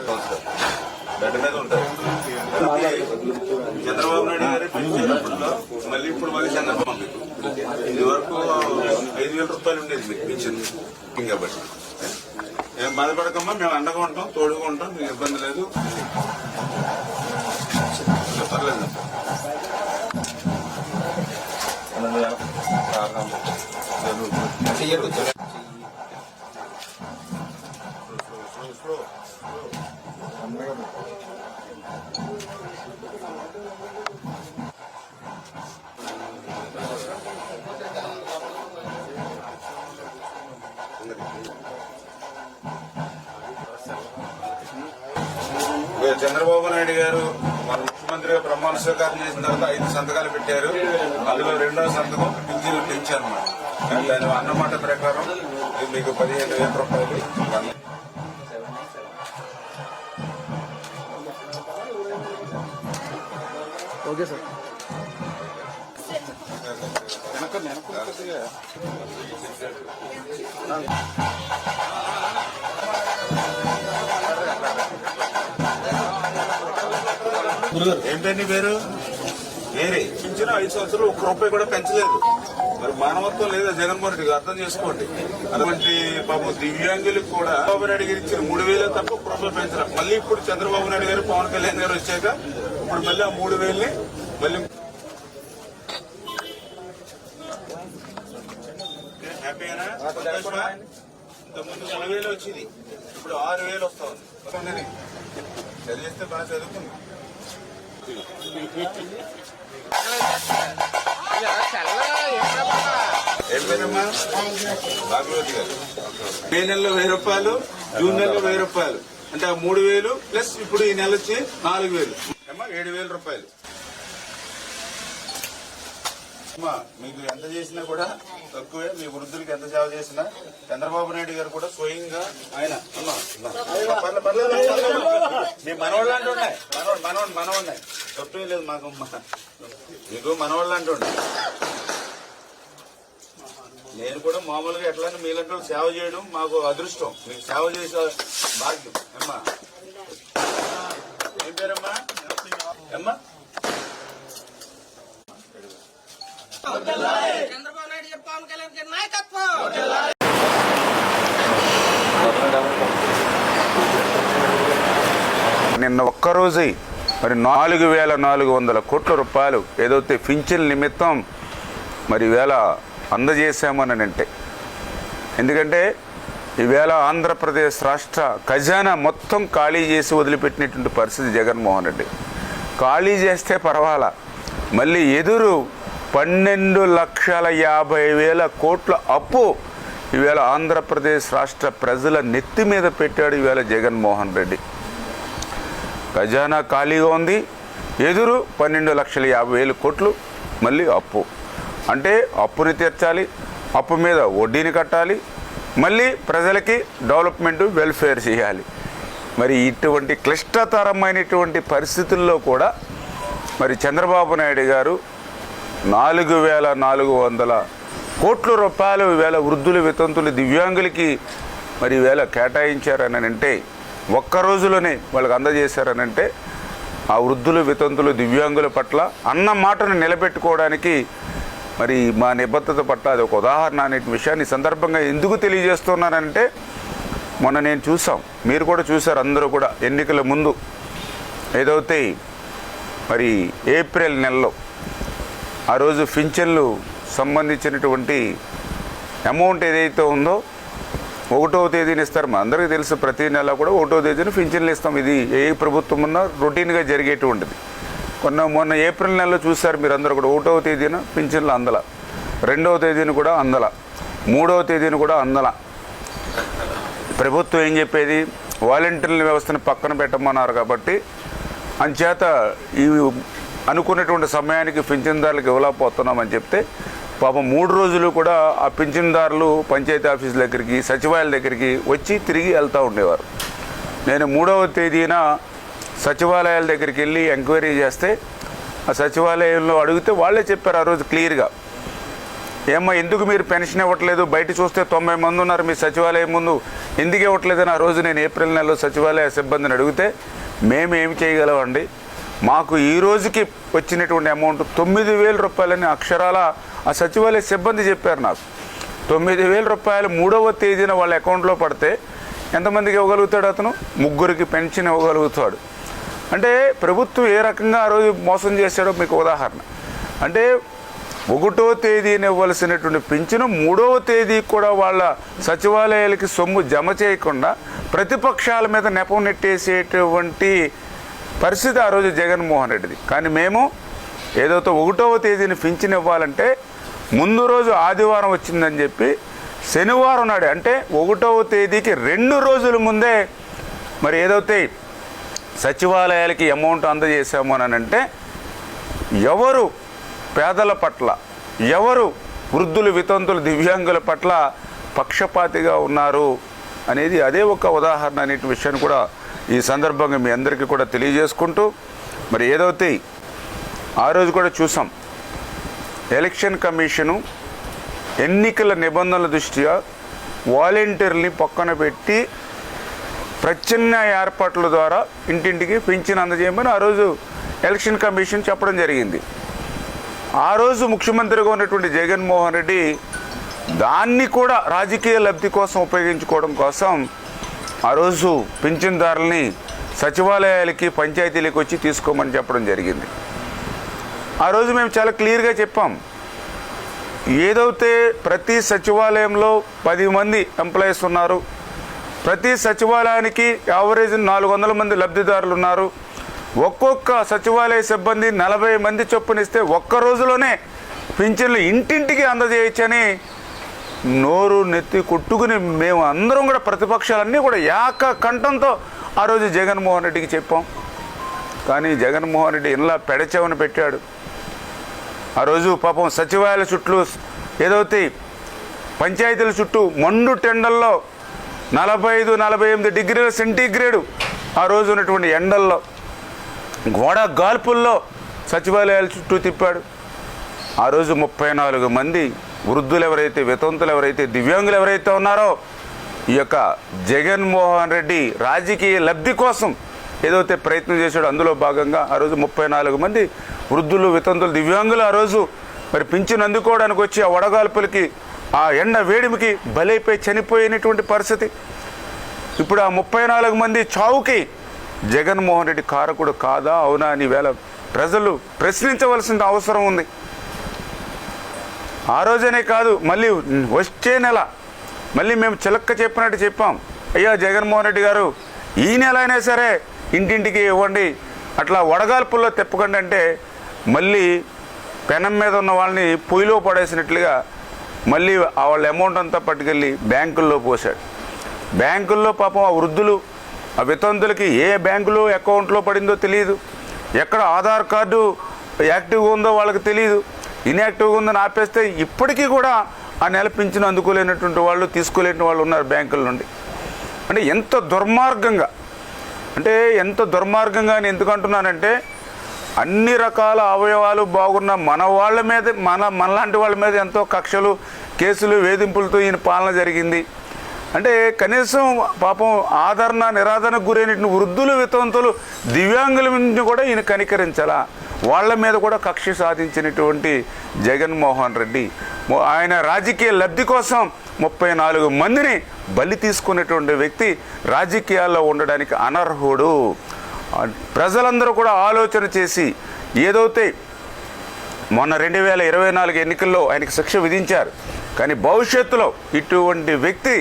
సంవత్సరాలు గడ్డ మీద ఉంటారు. చంద్రబాబు నాయుడు గారు పెంచినప్పట్లో మళ్ళీ ఇప్పుడు మళ్ళీ చంద్రబాబు మీకు ఇది వరకు 5,000 రూపాయలు ఉండేది మీకు పెంచింది కాబట్టి ఏం బాధపడకమ్మా, మేము అండగా ఉంటాం, తోడుగా ఉంటాం, మీకు ఇబ్బంది లేదు. పర్లేదు. చంద్రబాబు నాయుడు గారు మన ముఖ్యమంత్రిగా ప్రమాణ స్వీకారం చేసిన తర్వాత 5 సంతకాలు పెట్టారు. అందులో 2వ సంతకం పింఛన్లు పెంచారన్నమాట. దాని అన్నమాట ప్రకారం మీకు 15,000 రూపాయలు. Okay sir. ఏం పేరు నీ పేరు? వేరే పింఛను 5 సంవత్సరాలు 1 రూపాయి కూడా పెంచలేదు. మరి మానవత్వం లేదా జగన్మోహన్ రెడ్డి అర్థం చేసుకోండి. అటువంటి పాపం దివ్యాంగులకు కూడా చంద్రబాబు నాయుడు గారు ఇచ్చిన 3,000 తప్ప 1 రూపాయి పెంచడం. మళ్ళీ ఇప్పుడు చంద్రబాబు నాయుడు గారు పవన్ కళ్యాణ్ గారు వచ్చాక ఇప్పుడు మళ్ళీ ఆ 3,000ని మళ్ళీ హ్యాపీనా? ఇంతకుముందు 10,000 వచ్చింది, ఇప్పుడు 6,000 వస్తా ఉంది. చదివిస్తే బాగా చదువుతుంది. ఏం పేరమ్మా? భాగవతి గారు. మే నెలలో 1,000 రూపాయలు, జూన్ నెలలో 1,000 రూపాయలు, అంటే ఆ 3,000 ప్లస్ ఇప్పుడు ఈ నెల వచ్చి 4,000 అమ్మా, 7,000 రూపాయలు. అమ్మా మీకు ఎంత చేసినా కూడా తక్కువే. మీ వృద్ధులకి ఎంత సేవ చేసినా చంద్రబాబు నాయుడు గారు కూడా స్వయంగా ఆయన అమ్మా మీ మనవాళ్ళు అంటూ ఉన్నాయి. మనవాళ్ళు తప్పేం లేదు మాకు. మీకు మనవాళ్ళు అంటూ ఉన్నాయి. నేను కూడా మామూలుగా ఎట్లా మీలంటే సేవ చేయడం మాకు అదృష్టం. మీకు సేవ చేసే భాగ్యం. అమ్మా ఏం పేరమ్మా? అమ్మా చంద్రబాబు నాయుడు గారు, పవన్ కళ్యాణ్ గారి నాయకత్వం. నిన్న ఒక్కరోజు మరి 4,400 కోట్ల రూపాయలు ఏదైతే పింఛన్ నిమిత్తం మరి ఈవేళ అందజేశామని అంటే, ఎందుకంటే ఈవేళ ఆంధ్రప్రదేశ్ రాష్ట్ర ఖజానా మొత్తం ఖాళీ చేసి వదిలిపెట్టినటువంటి పరిస్థితి జగన్మోహన్ రెడ్డి. ఖాళీ చేస్తే పర్వాలా, మళ్ళీ ఎదురు 12,50,000 కోట్ల అప్పు ఈవేళ ఆంధ్రప్రదేశ్ రాష్ట్ర ప్రజల నెత్తి మీద పెట్టాడు ఈవేళ జగన్మోహన్ రెడ్డి. ఖజానా ఖాళీగా ఉంది, ఎదురు 12,50,000 కోట్లు మళ్ళీ అప్పు. అంటే అప్పుని తీర్చాలి, అప్పు మీద వడ్డీని కట్టాలి, మళ్ళీ ప్రజలకి డెవలప్మెంట్ వెల్ఫేర్ చేయాలి. మరి ఇటువంటి క్లిష్టతరమైనటువంటి పరిస్థితుల్లో కూడా మరి చంద్రబాబు నాయుడు గారు 4,400 కోట్ల రూపాయలు ఈవేళ వృద్ధులు, వితంతులు, దివ్యాంగులకి మరి ఈవేళ కేటాయించారని అంటే, ఒక్క రోజులోనే వాళ్ళకి అందజేశారనంటే ఆ వృద్ధులు, వితంతులు, దివ్యాంగుల పట్ల అన్న మాటను నిలబెట్టుకోవడానికి మరి మా నిబద్ధత పట్ల అది ఒక ఉదాహరణ అనే విషయాన్ని సందర్భంగా ఎందుకు తెలియజేస్తున్నానంటే, మొన్న నేను చూసాం, మీరు కూడా చూశారు, అందరూ కూడా ఎన్నికల ముందు ఏదైతే మరి ఏప్రిల్ నెలలో ఆ రోజు పింఛన్లు సంబంధించినటువంటి అమౌంట్ ఏదైతే ఉందో 1వ తేదీని ఇస్తారు. మా అందరికీ తెలుసు, ప్రతి నెల కూడా 1వ తేదీని పింఛన్లు ఇస్తాం. ఇది ఏ ప్రభుత్వం ఉన్నా రొటీన్గా జరిగేటువంటిది. మొన్న ఏప్రిల్ నెలలో చూశారు మీరందరూ కూడా, 1వ తేదీన పింఛన్లు అందల, 2వ తేదీని కూడా అందల, 3వ తేదీని కూడా అందల. ప్రభుత్వం ఏం చెప్పేది, వాలంటీర్ల వ్యవస్థను పక్కన పెట్టమన్నారు. కాబట్టి అంచేత ఈ అనుకున్నటువంటి సమయానికి పింఛన్దారులకు ఇవ్వలేకపోతున్నామని చెప్తే పాపం 3 రోజులు కూడా ఆ పింఛన్దారులు పంచాయతీ ఆఫీస్ దగ్గరికి, సచివాలయాల దగ్గరికి వచ్చి తిరిగి వెళ్తూ ఉండేవారు. నేను 3వ తేదీన సచివాలయాల దగ్గరికి వెళ్ళి ఎంక్వైరీ చేస్తే, ఆ సచివాలయంలో అడిగితే వాళ్ళే చెప్పారు ఆ రోజు క్లియర్గా, ఏమ్మా ఎందుకు మీరు పెన్షన్ ఇవ్వట్లేదు, బయట చూస్తే 90 మంది ఉన్నారు మీ సచివాలయం ముందు, ఎందుకు ఇవ్వట్లేదని ఆ రోజు నేను ఏప్రిల్ నెలలో సచివాలయ సిబ్బందిని అడిగితే, మేము ఏమి చేయగలమండి, మాకు ఈ రోజుకి వచ్చినటువంటి అమౌంట్ 9,000 రూపాయలని అక్షరాల ఆ సచివాలయ సిబ్బంది చెప్పారు నాకు. 9,000 రూపాయలు 3వ తేదీన వాళ్ళ అకౌంట్లో పడితే ఎంతమందికి ఇవ్వగలుగుతాడు అతను? 3కి పెన్షన్ ఇవ్వగలుగుతాడు. అంటే ప్రభుత్వం ఏ రకంగా ఆ రోజు మోసం చేశాడో మీకు ఉదాహరణ. అంటే 1వ తేదీన ఇవ్వాల్సినటువంటి పింఛను 3వ తేదీ కూడా వాళ్ళ సచివాలయాలకి సొమ్ము జమ చేయకుండా ప్రతిపక్షాల మీద నెపం నెట్టేసేటువంటి పరిస్థితి ఆ రోజు జగన్మోహన్ రెడ్డిది. కానీ మేము ఏదైతే 1వ తేదీని పింఛన్ ఇవ్వాలంటే ముందు రోజు ఆదివారం వచ్చిందని చెప్పి శనివారం నాడు అంటే 1వ తేదీకి 2 రోజుల ముందే మరి ఏదైతే సచివాలయాలకి అమౌంట్ అందజేసాము అని అంటే ఎవరు పేదల పట్ల, ఎవరు వృద్ధులు, వితంతులు, దివ్యాంగుల పట్ల పక్షపాతిగా ఉన్నారు అనేది అదే ఒక ఉదాహరణ అనే విషయాన్ని కూడా ఈ సందర్భంగా మీ అందరికీ కూడా తెలియజేసుకుంటూ, మరి ఏదైతే ఆ రోజు కూడా చూసాం, ఎలక్షన్ కమిషను ఎన్నికల నిబంధనల దృష్ట్యా వాలంటీర్ని పక్కన పెట్టి ప్రత్యామ్నాయ ఏర్పాట్ల ద్వారా ఇంటింటికి పింఛన్ అందజేయమని ఆ రోజు ఎలక్షన్ కమిషన్ చెప్పడం జరిగింది. ఆ రోజు ముఖ్యమంత్రిగా ఉన్నటువంటి జగన్మోహన్ రెడ్డి దాన్ని కూడా రాజకీయ లబ్ధి కోసం ఉపయోగించుకోవడం కోసం ఆ రోజు పింఛన్దారుల్ని సచివాలయాలకి, పంచాయతీలకు వచ్చి తీసుకోమని చెప్పడం జరిగింది. ఆ రోజు మేము చాలా క్లియర్గా చెప్పాం, ఏదైతే ప్రతి సచివాలయంలో 10 మంది ఎంప్లాయీస్ ఉన్నారు, ప్రతి సచివాలయానికి యావరేజ్ 400 మంది లబ్ధిదారులు ఉన్నారు, ఒక్కొక్క సచివాలయ సిబ్బంది 40 మంది చొప్పునిస్తే ఒక్క రోజులోనే పింఛన్లు ఇంటింటికి అందజేయచ్చని నోరు నెత్తి కొట్టుకుని మేము అందరం కూడా ప్రతిపక్షాలన్నీ కూడా ఏకకంఠంతో ఆ రోజు జగన్మోహన్ రెడ్డికి చెప్పాం. కానీ జగన్మోహన్ రెడ్డి ఇలా పెడచెవని పెట్టాడు. ఆ రోజు పాపం సచివాలయాల చుట్టూ ఏదైతే పంచాయతీల చుట్టూ మండు టెండల్లో 45-48 డిగ్రీల సెంటీగ్రేడు ఆ రోజు ఉన్నటువంటి ఎండల్లో, గోడ గాల్పుల్లో సచివాలయాల చుట్టూ తిప్పాడు. ఆ రోజు 34 మంది వృద్ధులు ఎవరైతే, వితంతులు ఎవరైతే, దివ్యాంగులు ఎవరైతే ఉన్నారో ఈ యొక్క జగన్మోహన్ రెడ్డి రాజకీయ లబ్ధి కోసం ఏదైతే ప్రయత్నం చేశాడో అందులో భాగంగా ఆ రోజు 34 మంది వృద్ధులు, వితంతులు, దివ్యాంగులు ఆ రోజు మరి పింఛను అందుకోవడానికి వచ్చి ఆ వడగాల్పులకి, ఆ ఎండ వేడిమికి బలైపోయి చనిపోయినటువంటి పరిస్థితి. ఇప్పుడు ఆ 34 మంది చావుకి జగన్మోహన్ రెడ్డి కారకుడు కాదా, అవునా అని వేళ ప్రజలు ప్రశ్నించవలసిన అవసరం ఉంది. ఆ రోజనే కాదు, మళ్ళీ వచ్చే నెల మళ్ళీ మేము చిలక్క చెప్పినట్టు చెప్పాం, అయ్యా జగన్మోహన్ రెడ్డి గారు ఈ నెల అయినా సరే ఇంటింటికి ఇవ్వండి, అట్లా వడగాల్పుల్లో తిప్పకండి అంటే మళ్ళీ పెనం మీద ఉన్న వాళ్ళని పొయ్యిలో పడేసినట్లుగా మళ్ళీ వాళ్ళ అమౌంట్ అంతా పట్టుకెళ్ళి బ్యాంకుల్లో పోసాడు. బ్యాంకుల్లో పాపం ఆ వృద్ధులు, ఆ వితంతులకి ఏ బ్యాంకులో అకౌంట్లో పడిందో తెలియదు, ఎక్కడ ఆధార్ కార్డు యాక్టివ్గా ఉందో వాళ్ళకి తెలియదు, ఇన్యాక్టివ్గా ఉందని ఆపేస్తే ఇప్పటికీ కూడా ఆ నెల పింఛను అందుకోలేనటువంటి వాళ్ళు, తీసుకోలేని వాళ్ళు ఉన్నారు బ్యాంకుల నుండి. అంటే ఎంత దుర్మార్గంగా, అంటే ఎంత దుర్మార్గంగా అని ఎందుకు అంటున్నానంటే, అన్ని రకాల అవయవాలు బాగున్న మన వాళ్ళ మీద, మనలాంటి వాళ్ళ మీద ఎంతో కక్షలు, కేసులు, వేధింపులతో ఈయన పాలన జరిగింది. అంటే కనీసం పాపం ఆదరణ నిరాదరణకు గురైనటువంటి వృద్ధులు, వితంతులు, దివ్యాంగుల నుంచి కూడా ఈయన కనికరించాలా, వాళ్ళ మీద కూడా కక్ష సాధించినటువంటి జగన్మోహన్ రెడ్డి ఆయన రాజకీయ లబ్ధి కోసం 34 మందిని బలి తీసుకున్నటువంటి వ్యక్తి రాజకీయాల్లో ఉండడానికి అనర్హుడు. ప్రజలందరూ కూడా ఆలోచన చేసి ఏదైతే మొన్న 2024 ఎన్నికల్లో ఆయనకి శిక్ష విధించారు, కానీ భవిష్యత్తులో ఇటువంటి వ్యక్తి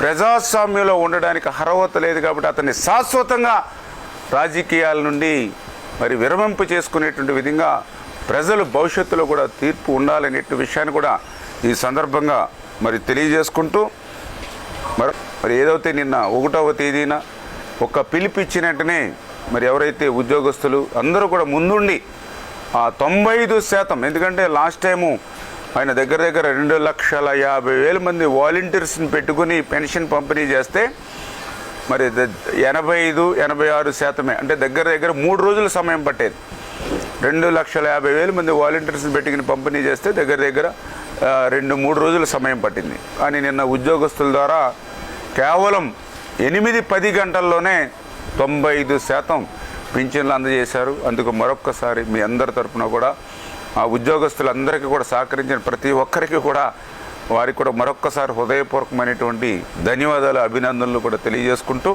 ప్రజాస్వామ్యంలో ఉండడానికి అర్హత లేదు కాబట్టి అతన్ని శాశ్వతంగా రాజకీయాల నుండి మరి విరమింపు చేసుకునేటువంటి విధంగా ప్రజలు భవిష్యత్తులో కూడా తీర్పు ఉండాలనే విషయాన్ని కూడా ఈ సందర్భంగా మరి తెలియజేసుకుంటూ, మరి ఏదైతే నిన్న 1వ తేదీన ఒక పిలిపిచ్చినట్టునే మరి ఎవరైతే ఉద్యోగస్తులు అందరూ కూడా ముందుండి ఆ 95%, ఎందుకంటే లాస్ట్ టైము ఆయన దగ్గర 2,50,000 మంది వాలంటీర్స్ని పెట్టుకుని పెన్షన్ పంపిణీ చేస్తే మరి 85-86%, అంటే దగ్గర 3 రోజుల సమయం పట్టేది. 2,50,000 మంది వాలంటీర్స్ని పెట్టుకుని పంపిణీ చేస్తే దగ్గర 2-3 రోజుల సమయం పట్టింది. కానీ నిన్న ఉద్యోగస్తుల ద్వారా కేవలం 8-10 గంటల్లోనే 95% పింఛన్లు అందజేశారు. అందుకు మరొక్కసారి మీ అందరి తరఫున కూడా ఆ ఉద్యోగస్తులందరికీ కూడా సహకరించిన ప్రతి ఒక్కరికి కూడా వారికి కూడా మరొక్కసారి హృదయపూర్వకమైనటువంటి ధన్యవాదాలు, అభినందనలు కూడా తెలియజేసుకుంటూ